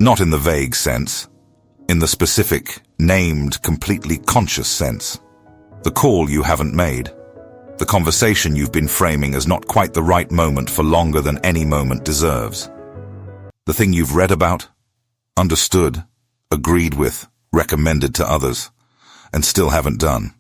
Not in the vague sense, in the specific, named, completely conscious sense. The call you haven't made. The conversation you've been framing as not quite the right moment for longer than any moment deserves. The thing you've read about, understood, agreed with, recommended to others, and still haven't done.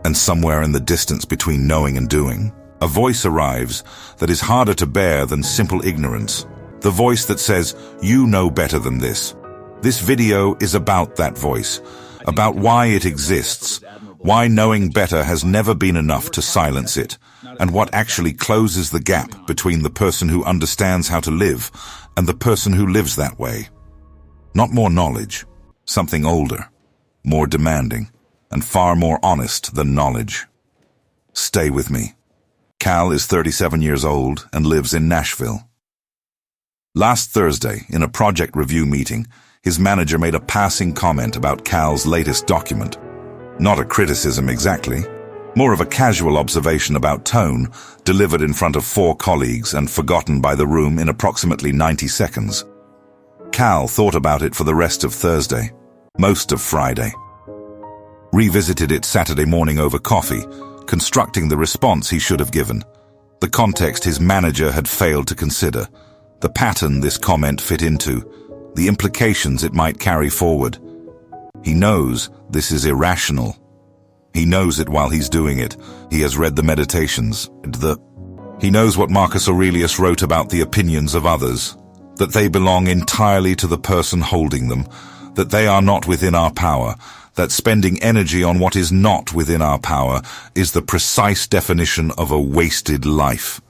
And somewhere in the distance between knowing and doing, a voice arrives that is harder to bear than simple ignorance. The voice that says, you know better than this. This video is about that voice, about why it exists, why knowing better has never been enough to silence it, and what actually closes the gap between the person who understands how to live and the person who lives that way. Not more knowledge, something older, more demanding, and far more honest than knowledge. Stay with me. Cal is 37 years old and lives in Nashville. Last Thursday, in a project review meeting, his manager made a passing comment about Cal's latest document. Not a criticism exactly, more of a casual observation about tone, delivered in front of 4 colleagues and forgotten by the room in approximately 90 seconds. Cal thought about it for the rest of Thursday, most of Friday. Revisited it Saturday morning over coffee, constructing the response he should have given, the context his manager had failed to consider, the pattern this comment fit into, the implications it might carry forward. He knows this is irrational. He knows it while he's doing it. He has read the Meditations. He knows what Marcus Aurelius wrote about the opinions of others, that they belong entirely to the person holding them, that they are not within our power, that spending energy on what is not within our power is the precise definition of a wasted life.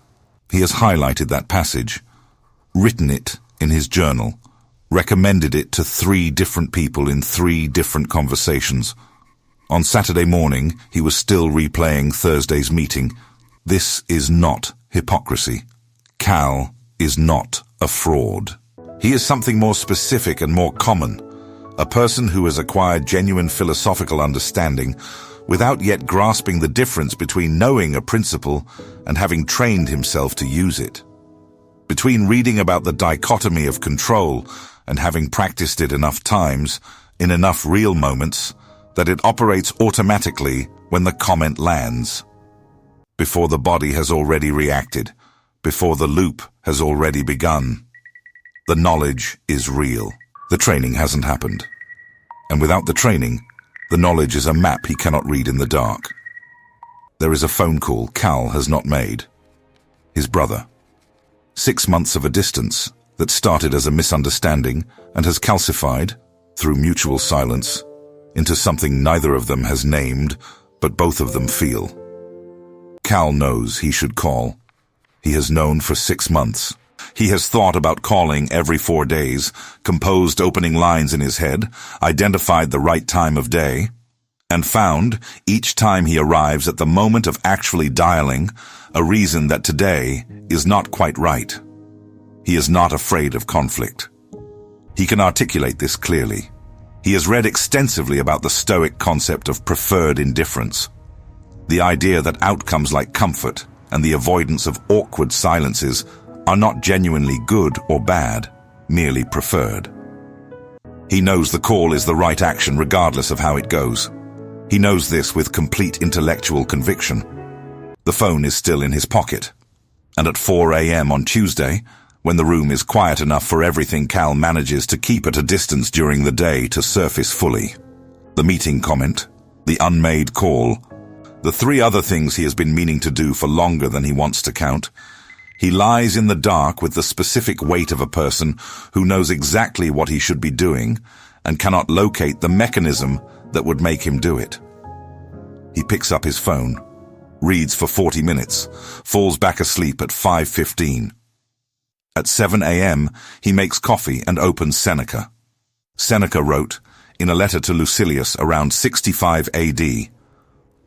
He has highlighted that passage, written it in his journal, recommended it to 3 different people in 3 different conversations. On Saturday morning, he was still replaying Thursday's meeting. This is not hypocrisy. Cal is not a fraud. He is something more specific and more common, a person who has acquired genuine philosophical understanding without yet grasping the difference between knowing a principle and having trained himself to use it. Between reading about the dichotomy of control and having practiced it enough times, in enough real moments, that it operates automatically when the comment lands. Before the body has already reacted, before the loop has already begun. The knowledge is real. The training hasn't happened. And without the training, the knowledge is a map he cannot read in the dark. There is a phone call Cal has not made. His brother. 6 months of a distance that started as a misunderstanding and has calcified, through mutual silence, into something neither of them has named, but both of them feel. Cal knows he should call. He has known for 6 months. He has thought about calling every 4 days, composed opening lines in his head, identified the right time of day, and found, each time he arrives at the moment of actually dialing, a reason that today is not quite right. He is not afraid of conflict. He can articulate this clearly. He has read extensively about the Stoic concept of preferred indifference, the idea that outcomes like comfort and the avoidance of awkward silences are not genuinely good or bad, merely preferred. He knows the call is the right action regardless of how it goes. He knows this with complete intellectual conviction. The phone is still in his pocket, and at 4 a.m. on Tuesday, when the room is quiet enough for everything Cal manages to keep at a distance during the day to surface fully. The meeting comment, the unmade call, the 3 other things he has been meaning to do for longer than he wants to count. He lies in the dark with the specific weight of a person who knows exactly what he should be doing and cannot locate the mechanism that would make him do it. He picks up his phone, reads for 40 minutes, falls back asleep at 5:15. At 7 a.m., he makes coffee and opens Seneca. Seneca wrote, in a letter to Lucilius around 65 AD,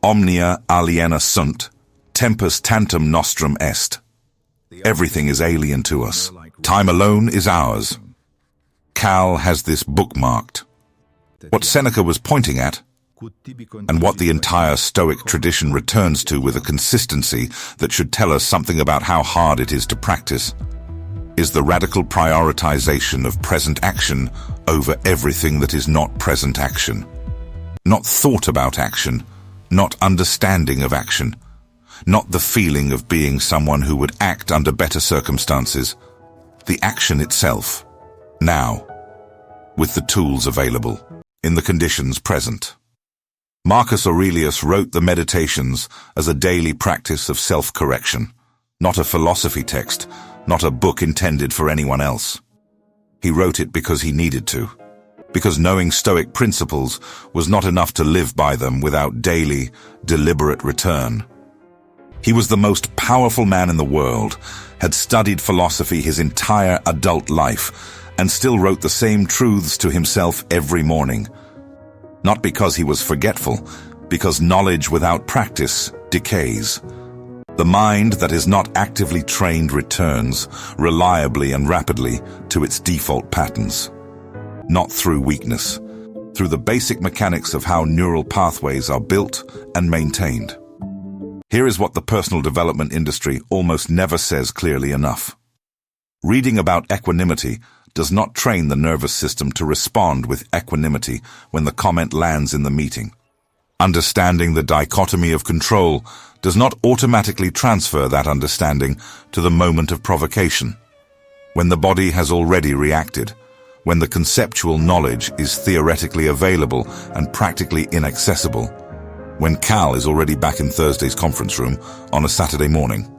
Omnia aliena sunt, tempus tantum nostrum est. Everything is alien to us. Time alone is ours. Cal has this bookmarked. What Seneca was pointing at, and what the entire Stoic tradition returns to with a consistency that should tell us something about how hard it is to practice, is the radical prioritization of present action over everything that is not present action. Not thought about action, not understanding of action, not the feeling of being someone who would act under better circumstances. The action itself, now, with the tools available, in the conditions present. Marcus Aurelius wrote the Meditations as a daily practice of self-correction, not a philosophy text, not a book intended for anyone else. He wrote it because he needed to, because knowing Stoic principles was not enough to live by them without daily, deliberate return. He was the most powerful man in the world, had studied philosophy his entire adult life, and still wrote the same truths to himself every morning. Not because he was forgetful, because knowledge without practice decays. The mind that is not actively trained returns, reliably and rapidly, to its default patterns. Not through weakness, through the basic mechanics of how neural pathways are built and maintained. Here is what the personal development industry almost never says clearly enough. Reading about equanimity does not train the nervous system to respond with equanimity when the comment lands in the meeting. Understanding the dichotomy of control does not automatically transfer that understanding to the moment of provocation. When the body has already reacted, when the conceptual knowledge is theoretically available and practically inaccessible, when Cal is already back in Thursday's conference room on a Saturday morning.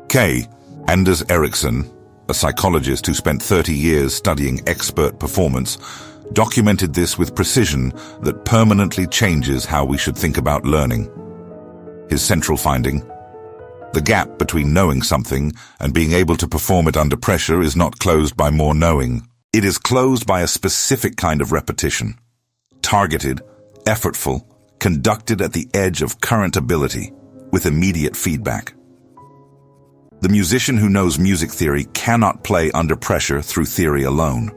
K. Anders Ericsson, a psychologist who spent 30 years studying expert performance, documented this with precision that permanently changes how we should think about learning. His central finding: the gap between knowing something and being able to perform it under pressure is not closed by more knowing. It is closed by a specific kind of repetition. Targeted, effortful, conducted at the edge of current ability, with immediate feedback. The musician who knows music theory cannot play under pressure through theory alone.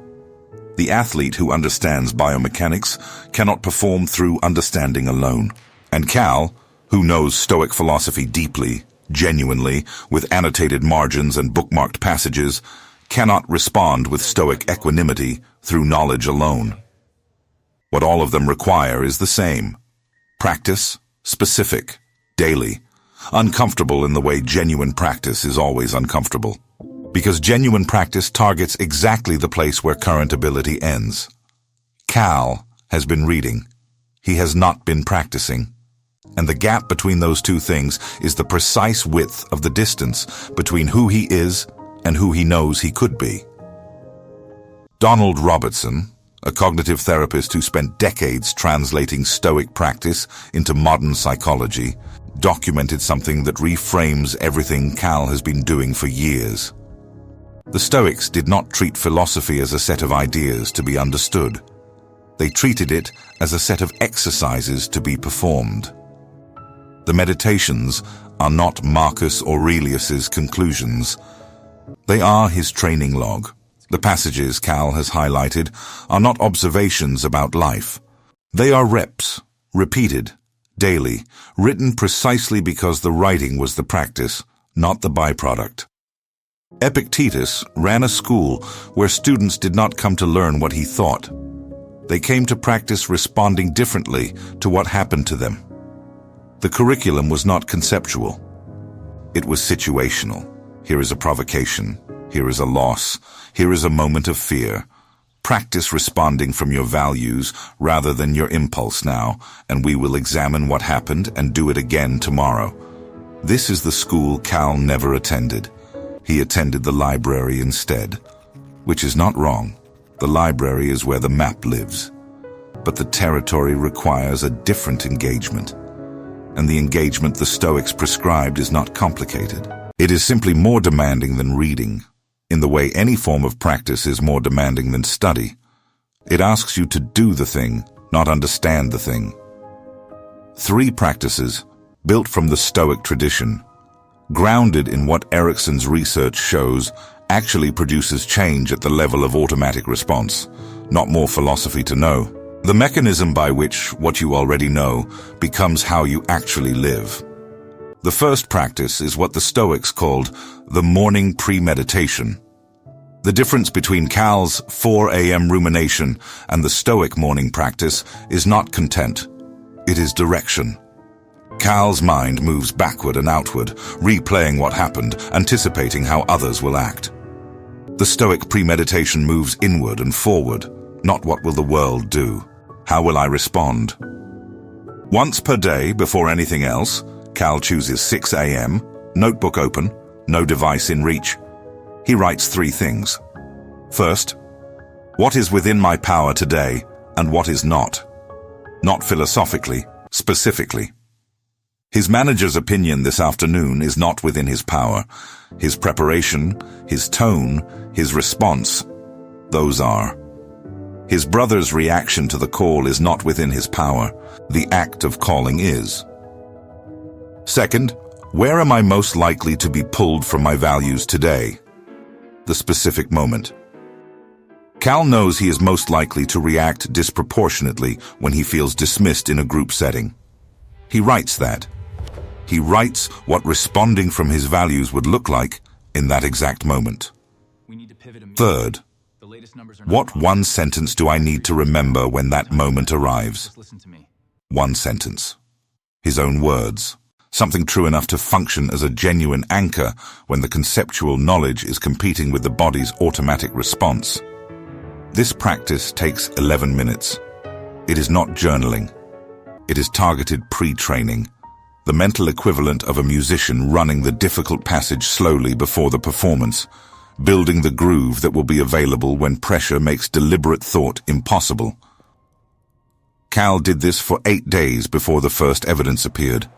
The athlete who understands biomechanics cannot perform through understanding alone. And Cal, who knows Stoic philosophy deeply, genuinely, with annotated margins and bookmarked passages, cannot respond with Stoic equanimity through knowledge alone. What all of them require is the same: practice, specific, daily, uncomfortable in the way genuine practice is always uncomfortable. Because genuine practice targets exactly the place where current ability ends. Cal has been reading. He has not been practicing. And the gap between those two things is the precise width of the distance between who he is and who he knows he could be. Donald Robertson, a cognitive therapist who spent decades translating Stoic practice into modern psychology, documented something that reframes everything Cal has been doing for years. The Stoics did not treat philosophy as a set of ideas to be understood. They treated it as a set of exercises to be performed. The Meditations are not Marcus Aurelius's conclusions. They are his training log. The passages Cal has highlighted are not observations about life. They are reps, repeated, daily, written precisely because the writing was the practice, not the byproduct. Epictetus ran a school where students did not come to learn what he thought. They came to practice responding differently to what happened to them. The curriculum was not conceptual. It was situational. Here is a provocation. Here is a loss. Here is a moment of fear. Practice responding from your values rather than your impulse now, and we will examine what happened and do it again tomorrow. This is the school Cal never attended. He attended the library instead, which is not wrong. The library is where the map lives. But the territory requires a different engagement. And the engagement the Stoics prescribed is not complicated. It is simply more demanding than reading, in the way any form of practice is more demanding than study. It asks you to do the thing, not understand the thing. 3 practices, built from the Stoic tradition, grounded in what Ericsson's research shows, actually produces change at the level of automatic response, not more philosophy to know. The mechanism by which what you already know becomes how you actually live. The first practice is what the Stoics called the morning premeditation. The difference between Cal's 4 a.m. rumination and the Stoic morning practice is not content. It is direction. Cal's mind moves backward and outward, replaying what happened, anticipating how others will act. The Stoic premeditation moves inward and forward, not what will the world do. How will I respond? Once per day, before anything else, Cal chooses 6 a.m., notebook open, no device in reach. He writes 3 things. First, what is within my power today and what is not? Not philosophically, specifically. His manager's opinion this afternoon is not within his power. His preparation, his tone, his response, those are. His brother's reaction to the call is not within his power. The act of calling is. Second, where am I most likely to be pulled from my values today? The specific moment. Cal knows he is most likely to react disproportionately when he feels dismissed in a group setting. He writes that. He writes what responding from his values would look like in that exact moment. Third, what one sentence do I need to remember when that moment arrives? One sentence. His own words. Something true enough to function as a genuine anchor when the conceptual knowledge is competing with the body's automatic response. This practice takes 11 minutes. It is not journaling. It is targeted pre-training, the mental equivalent of a musician running the difficult passage slowly before the performance, building the groove that will be available when pressure makes deliberate thought impossible. Cal did this for 8 days before the first evidence appeared.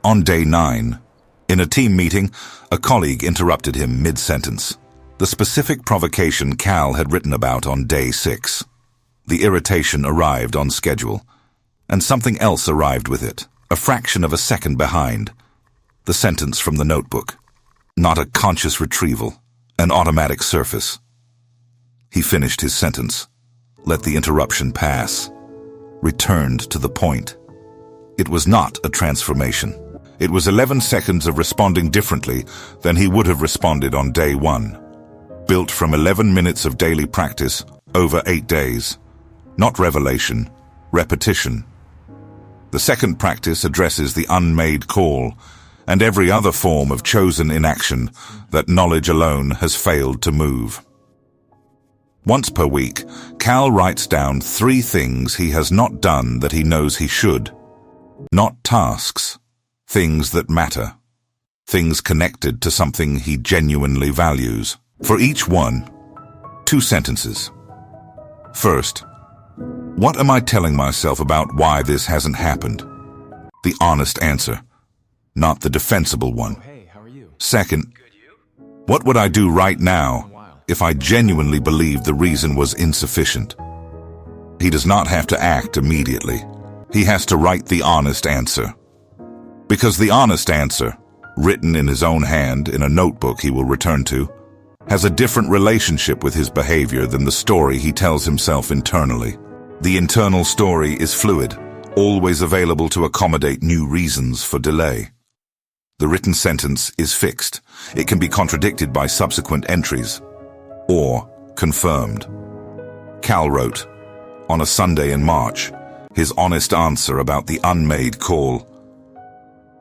On day 9, in a team meeting, a colleague interrupted him mid-sentence. The specific provocation Cal had written about on day 6. The irritation arrived on schedule, and something else arrived with it, a fraction of a second behind. The sentence from the notebook. Not a conscious retrieval, an automatic surface. He finished his sentence, let the interruption pass, returned to the point. It was not a transformation. It was 11 seconds of responding differently than he would have responded on day 1. Built from 11 minutes of daily practice over 8 days. Not revelation, repetition. The second practice addresses the unmade call and every other form of chosen inaction that knowledge alone has failed to move. Once per week, Cal writes down 3 things he has not done that he knows he should. Not tasks, things that matter. Things connected to something he genuinely values. For each one, 2 sentences. First, what am I telling myself about why this hasn't happened? The honest answer, not the defensible one. Second, what would I do right now if I genuinely believed the reason was insufficient? He does not have to act immediately. He has to write the honest answer. Because the honest answer, written in his own hand in a notebook he will return to, has a different relationship with his behavior than the story he tells himself internally. The internal story is fluid, always available to accommodate new reasons for delay. The written sentence is fixed. It can be contradicted by subsequent entries, or confirmed. Cal wrote, on a Sunday in March, his honest answer about the unmade call.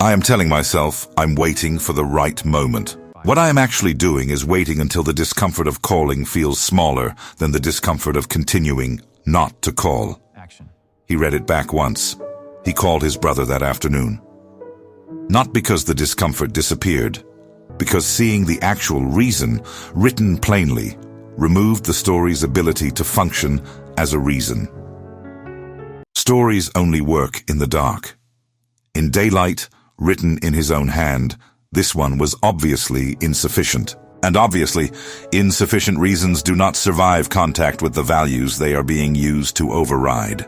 I am telling myself I'm waiting for the right moment. What I am actually doing is waiting until the discomfort of calling feels smaller than the discomfort of continuing not to call. He read it back once. He called his brother that afternoon. Not because the discomfort disappeared, because seeing the actual reason, written plainly, removed the story's ability to function as a reason. Stories only work in the dark. In daylight, written in his own hand, this one was obviously insufficient. And obviously, insufficient reasons do not survive contact with the values they are being used to override.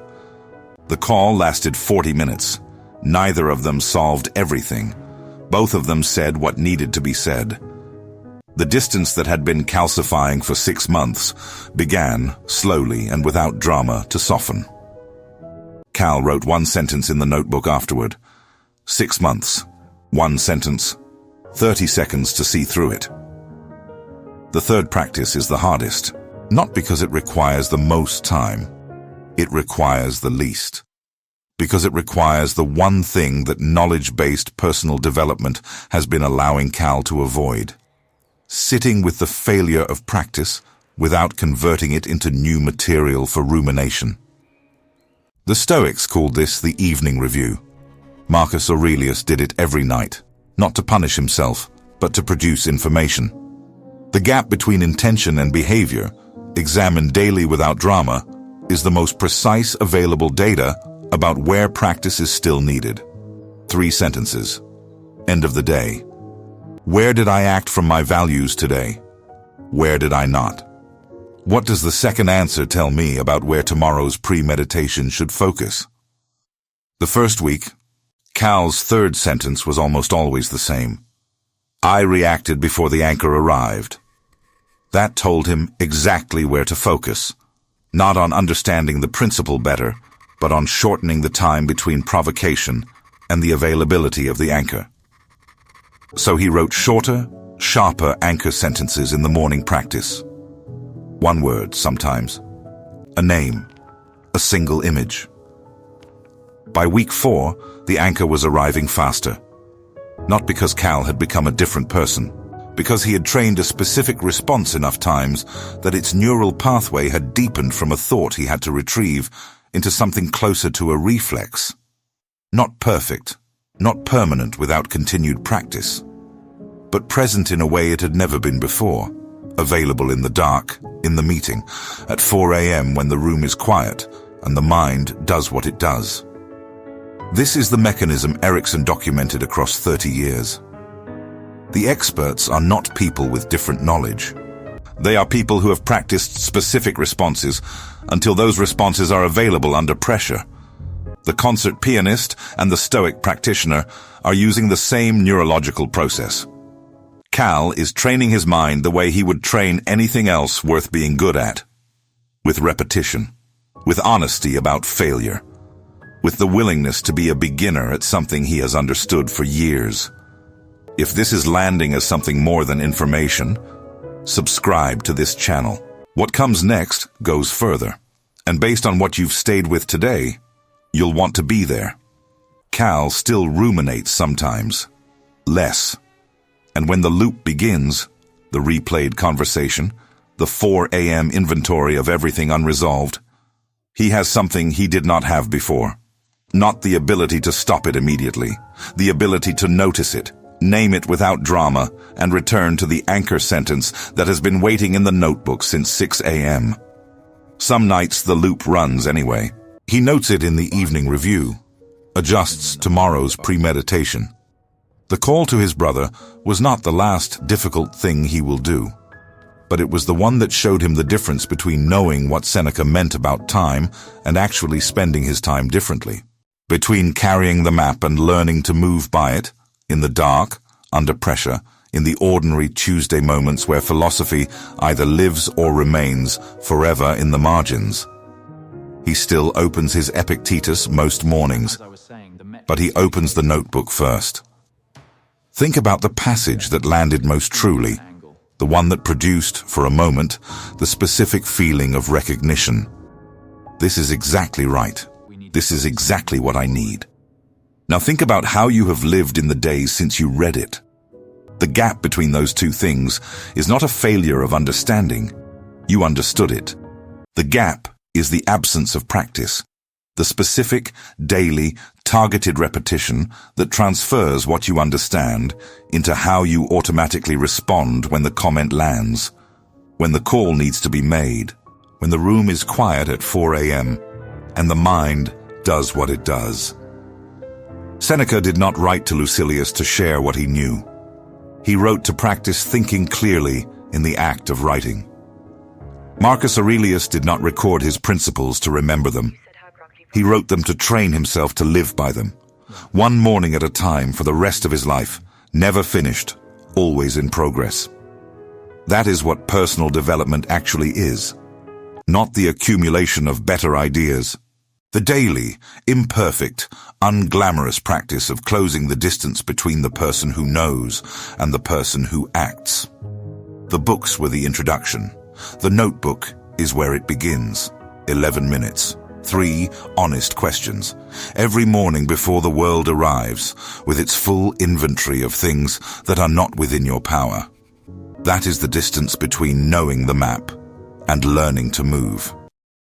The call lasted 40 minutes. Neither of them solved everything. Both of them said what needed to be said. The distance that had been calcifying for 6 months began, slowly and without drama, to soften. Cal wrote 1 sentence in the notebook afterward. 6 months, 1 sentence, 30 seconds to see through it. The third practice is the hardest, not because it requires the most time. It requires the least. Because it requires the one thing that knowledge-based personal development has been allowing Cal to avoid. Sitting with the failure of practice without converting it into new material for rumination. The Stoics called this the evening review. Marcus Aurelius did it every night, not to punish himself, but to produce information. The gap between intention and behavior, examined daily without drama, is the most precise available data about where practice is still needed. 3 sentences. End of the day. Where did I act from my values today? Where did I not? What does the second answer tell me about where tomorrow's premeditation should focus? The first week, Cal's third sentence was almost always the same. I reacted before the anchor arrived. That told him exactly where to focus, not on understanding the principle better, but on shortening the time between provocation and the availability of the anchor. So he wrote shorter, sharper anchor sentences in the morning practice. 1 word sometimes, a name, a single image. By week 4, the anchor was arriving faster. Not because Cal had become a different person, because he had trained a specific response enough times that its neural pathway had deepened from a thought he had to retrieve into something closer to a reflex. Not perfect, not permanent without continued practice, but present in a way it had never been before, available in the dark, in the meeting, at 4 a.m. when the room is quiet and the mind does what it does. This is the mechanism Ericsson documented across 30 years. The experts are not people with different knowledge. They are people who have practiced specific responses until those responses are available under pressure. The concert pianist and the Stoic practitioner are using the same neurological process. Cal is training his mind the way he would train anything else worth being good at. With repetition, with honesty about failure, with the willingness to be a beginner at something he has understood for years. If this is landing as something more than information, subscribe to this channel. What comes next goes further, and based on what you've stayed with today, you'll want to be there. Cal still ruminates sometimes, less. And when the loop begins, the replayed conversation, the 4 a.m. inventory of everything unresolved, he has something he did not have before. Not the ability to stop it immediately, the ability to notice it, name it without drama, and return to the anchor sentence that has been waiting in the notebook since 6 a.m. Some nights the loop runs anyway. He notes it in the evening review, adjusts tomorrow's premeditation. The call to his brother was not the last difficult thing he will do, but it was the one that showed him the difference between knowing what Seneca meant about time and actually spending his time differently. Between carrying the map and learning to move by it, in the dark, under pressure, in the ordinary Tuesday moments where philosophy either lives or remains forever in the margins. He still opens his Epictetus most mornings, but he opens the notebook first. Think about the passage that landed most truly, the one that produced, for a moment, the specific feeling of recognition. This is exactly right. This is exactly what I need. Now think about how you have lived in the days since you read it. The gap between those two things is not a failure of understanding. You understood it. The gap is the absence of practice, the specific, daily, targeted repetition that transfers what you understand into how you automatically respond when the comment lands, when the call needs to be made, when the room is quiet at 4 a.m. and the mind does what it does. Seneca did not write to Lucilius to share what he knew. He wrote to practice thinking clearly in the act of writing. Marcus Aurelius did not record his principles to remember them. He wrote them to train himself to live by them, one morning at a time for the rest of his life, never finished, always in progress. That is what personal development actually is, not the accumulation of better ideas. The daily, imperfect, unglamorous practice of closing the distance between the person who knows and the person who acts. The books were the introduction. The notebook is where it begins. 11 minutes. 3 honest questions. Every morning before the world arrives, with its full inventory of things that are not within your power. That is the distance between knowing the map and learning to move.